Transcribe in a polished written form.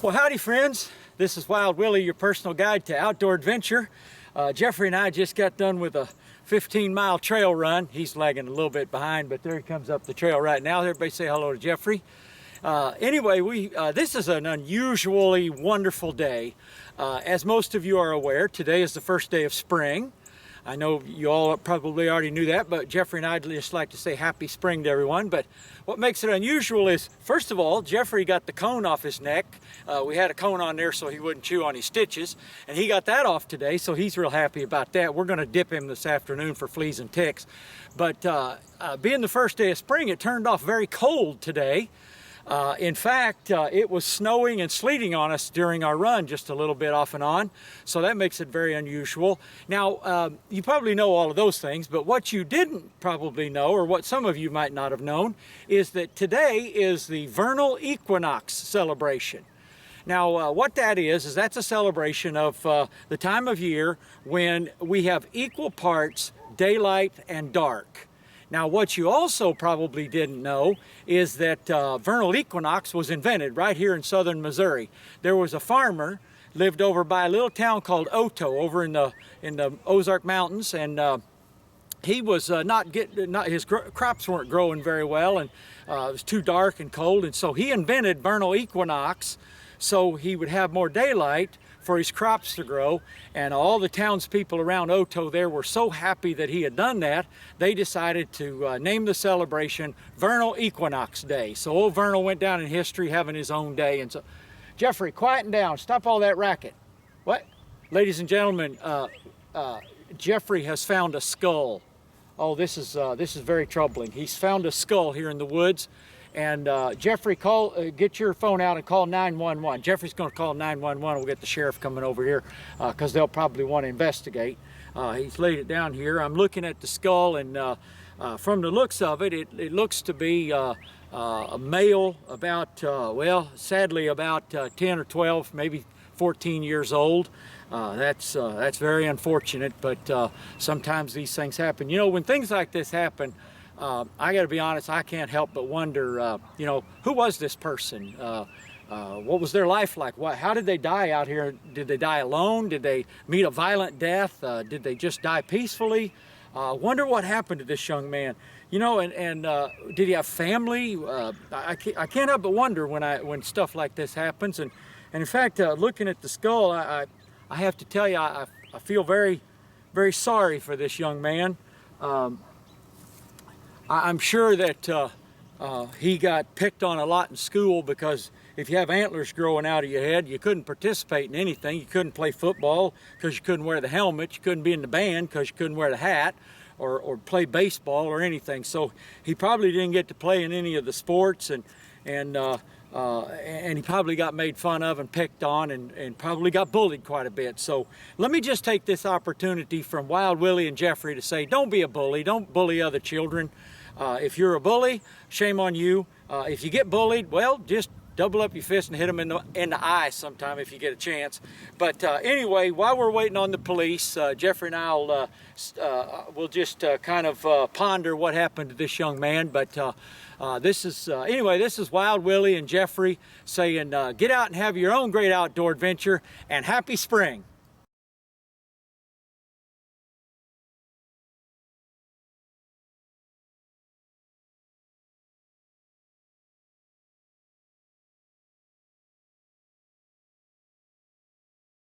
Well, howdy friends. This is Wild Willie, your personal guide to outdoor adventure. Jeffrey and I just got done with a 15-mile trail run. He's lagging a little bit behind, but there he comes up the trail right now. Everybody say hello to Jeffrey. Anyway, this is an unusually wonderful day. As most of you are aware, today is the first day of spring. I know you all probably already knew that, but Jeffrey and I just like to say happy spring to everyone. But what makes it unusual is, first of all, Jeffrey got the cone off his neck. We had a cone on there so he wouldn't chew on his stitches, and he got that off today, so he's real happy about that. We're going to dip him this afternoon for fleas and ticks. But being the first day of spring, it turned off very cold today. In fact, it was snowing and sleeting on us during our run just a little bit off and on, so that makes it very unusual. Now, you probably know all of those things, but what you didn't probably know, or what some of you might not have known, is that today is the vernal equinox celebration. Now, what that is that's a celebration of the time of year when we have equal parts daylight and dark. Now, what you also probably didn't know is that vernal equinox was invented right here in southern Missouri. There was a farmer lived over by a little town called Otto over in the Ozark Mountains, and he was his crops weren't growing very well, and it was too dark and cold, and so he invented vernal equinox so he would have more daylight for his crops to grow. And all the townspeople around Otto there were so happy that he had done that, they decided to name the celebration Vernal Equinox Day. So old Vernal went down in history having his own day. And so, Jeffrey, quieten down, stop all that racket. What? Ladies and gentlemen, Jeffrey has found a skull. Oh, this is very troubling. He's found a skull here in the woods. And Jeffrey, get your phone out and call 911. Jeffrey's going to call 911. We'll get the sheriff coming over here because they'll probably want to investigate. He's laid it down here. I'm looking at the skull, and from the looks of it, it looks to be a male about, well, sadly about 10 or 12, maybe 14 years old. That's very unfortunate, but sometimes these things happen. You know, when things like this happen, I got to be honest, I can't help but wonder, you know, who was this person? What was their life like? How did they die out here? Did they die alone? Did they meet a violent death? Did they just die peacefully? Wonder what happened to this young man. You know, and did he have family? I can't help but wonder when stuff like this happens. And in fact, looking at the skull, I have to tell you, I feel very, very sorry for this young man. I'm sure that he got picked on a lot in school because if you have antlers growing out of your head, you couldn't participate in anything. You couldn't play football because you couldn't wear the helmet. You couldn't be in the band because you couldn't wear the hat or play baseball or anything. So he probably didn't get to play in any of the sports, and he probably got made fun of and picked on and probably got bullied quite a bit. So let me just take this opportunity from Wild Willie and Jeffrey to say, don't be a bully. Don't bully other children. If you're a bully, shame on you. If you get bullied, well, just double up your fist and hit them in the eye sometime if you get a chance. But anyway, while we're waiting on the police, Jeffrey and I will just kind of ponder what happened to this young man. But this is Wild Willie and Jeffrey saying, get out and have your own great outdoor adventure, and happy spring.